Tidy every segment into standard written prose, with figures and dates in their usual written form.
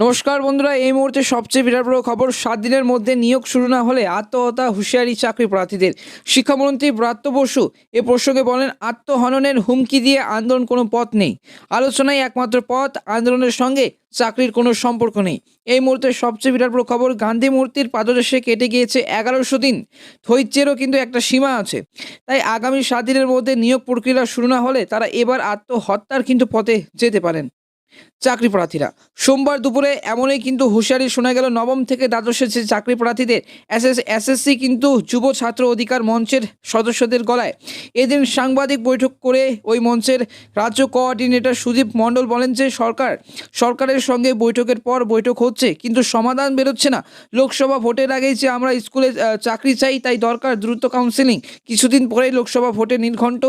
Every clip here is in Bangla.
নমস্কার বন্ধুরা, এই মুহূর্তে সবচেয়ে বিরাট বড় খবর। 7 দিনের মধ্যে নিয়োগ শুরু না হলে আত্মহত্যা হুঁশিয়ারি চাকরি প্রার্থীদের। শিক্ষামন্ত্রী ব্রাত্য বসু এ প্রসঙ্গে বলেন, আত্মহননের হুমকি দিয়ে আন্দোলন কোনো পথ নেই। আলোচনায় একমাত্র পথ, আন্দোলনের সঙ্গে চাকরির কোনো সম্পর্ক নেই। এই মুহূর্তে সবচেয়ে বিরাট বড় খবর, গান্ধী মূর্তির পাদদেশে কেটে গিয়েছে 1100 দিন। ধৈর্যেরও কিন্তু একটা সীমা আছে। তাই আগামী 7 দিনের মধ্যে নিয়োগ প্রক্রিয়া শুরু না হলে তারা এবার আত্মহত্যার কিন্তু পথে যেতে পারেন চাকরি প্রার্থীরা। সোমবার দুপুরে এমনই কিন্তু হুঁশিয়ারি শোনা গেল নবম থেকে দ্বাদশের যে চাকরি প্রার্থীদের। এসএসসি কিন্তু যুব ছাত্র অধিকার মঞ্চের সদস্যদের গলায়। এদিন সাংবাদিক বৈঠক করে ওই মঞ্চের রাজ্য কোঅর্ডিনেটর সুদীপ মণ্ডল বলেন যে সরকারের সঙ্গে বৈঠকের পর বৈঠক হচ্ছে, কিন্তু সমাধান বেরোচ্ছে না। লোকসভা ভোটের আগেই যে আমরা স্কুলে চাকরি চাই, তাই দরকার দ্রুত কাউন্সেলিং। কিছুদিন পরেই লোকসভা ভোটের নির্ঘণ্ট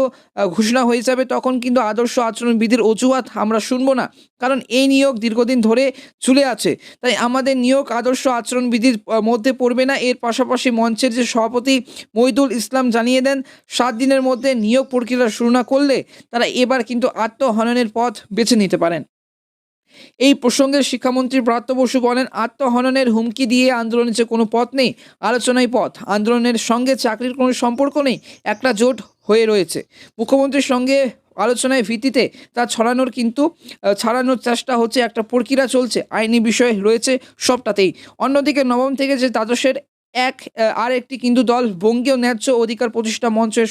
ঘোষণা হয়ে যাবে, তখন কিন্তু আদর্শ আচরণবিধির অজুহাত আমরা শুনবো না। কারণ এই নিয়োগ দীর্ঘদিন ধরে ঝুলে আছে, তাই আমাদের নিয়োগ আদর্শ আচরণবিধির মধ্যে পড়বে না। এর পাশাপাশি মঞ্চের যে সভাপতি মহিদুল ইসলাম জানিয়ে দেন, 7 দিনের মধ্যে নিয়োগ প্রক্রিয়া শুরু না করলে তারা এবার কিন্তু আত্মহননের পথ বেছে নিতে পারেন। এই প্রসঙ্গে শিক্ষামন্ত্রী ব্রাত্য বসু বলেন, আত্মহননের হুমকি দিয়ে আন্দোলনের যে কোনো পথ নেই, আলোচনায় পথ। আন্দোলনের সঙ্গে চাকরির কোনো সম্পর্ক নেই, একটা জোট হয়ে রয়েছে। মুখ্যমন্ত্রীর সঙ্গে আলোচনায় ভিত্তিতে তা ছাড়ানোর চেষ্টা হচ্ছে, একটা প্রক্রিয়া চলছে, আইনি বিষয় রয়েছে সবটাতেই। অন্যদিকে নবম থেকে যে দ্বাদশের আর একটি কিন্তু দল, বঙ্গীয় ন্যায্য অধিকার প্রতিষ্ঠা মঞ্চের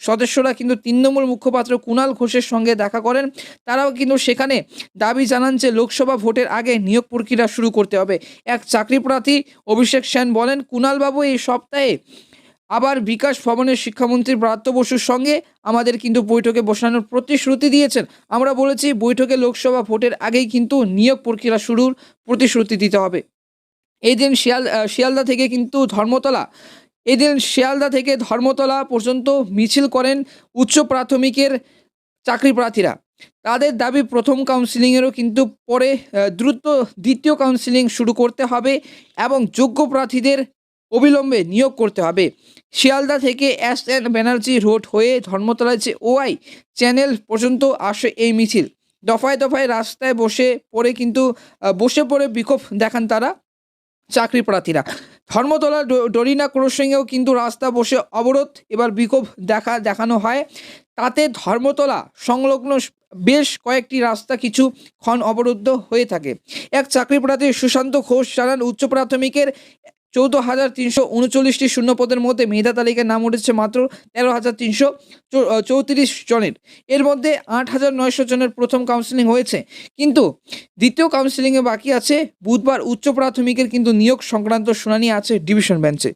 সদস্যরা কিন্তু তৃণমূল মুখপাত্র কুণাল ঘোষের সঙ্গে দেখা করেন। তারাও কিন্তু সেখানে দাবি জানান যে লোকসভা ভোটের আগে নিয়োগ প্রক্রিয়া শুরু করতে হবে। এক চাকরি প্রার্থী অভিষেক সেন বলেন, কুণালবাবু এই সপ্তাহে আবার বিকাশ ভবনের শিক্ষামন্ত্রী ব্রাত্য বসুর সঙ্গে আমাদের কিন্তু বৈঠকে বসানোর প্রতিশ্রুতি দিয়েছেন। আমরা বলেছি বৈঠকে লোকসভা ভোটের আগেই কিন্তু নিয়োগ প্রক্রিয়া শুরুর প্রতিশ্রুতি দিতে হবে। এই দিন শিয়ালদা থেকে কিন্তু শিয়ালদা থেকে ধর্মতলা পর্যন্ত মিছিল করেন উচ্চ প্রাথমিকের চাকরি প্রার্থীরা। তাদের দাবি, প্রথম কাউন্সেলিংয়েরও কিন্তু পরে দ্রুত দ্বিতীয় কাউন্সেলিং শুরু করতে হবে এবং যোগ্য প্রার্থীদের অবিলম্বে নিয়োগ করতে হবে। শিয়ালদা থেকে এস.এন. ব্যানার্জি রোড হয়ে ধর্মতলায় যে ওআই চ্যানেল পর্যন্ত আসে এই মিছিল। দফায় দফায় রাস্তায় বসে পড়ে বিক্ষোভ দেখান তারা চাকরি প্রার্থীরা। ধর্মতলা ডরিনা ক্রসিংয়েও কিন্তু রাস্তা বসে অবরোধ, এবার বিক্ষোভ দেখানো হয়। তাতে ধর্মতলা সংলগ্ন বেশ কয়েকটি রাস্তা কিছুক্ষণ অবরুদ্ধ হয়ে থাকে। এক চাকরি প্রার্থী সুশান্ত ঘোষ জানান, উচ্চ প্রাথমিকের 14,339টি শূন্যপদের মধ্যে মেধা তালিকায় নাম উঠেছে মাত্র 13,334 জনের। এর মধ্যে 8,900 জনের প্রথম কাউন্সেলিং হয়েছে, কিন্তু দ্বিতীয় কাউন্সেলিংয়ে বাকি আছে। বুধবার উচ্চ প্রাথমিকের কিন্তু নিয়োগ সংক্রান্ত শুনানি আছে ডিভিশন বেঞ্চে।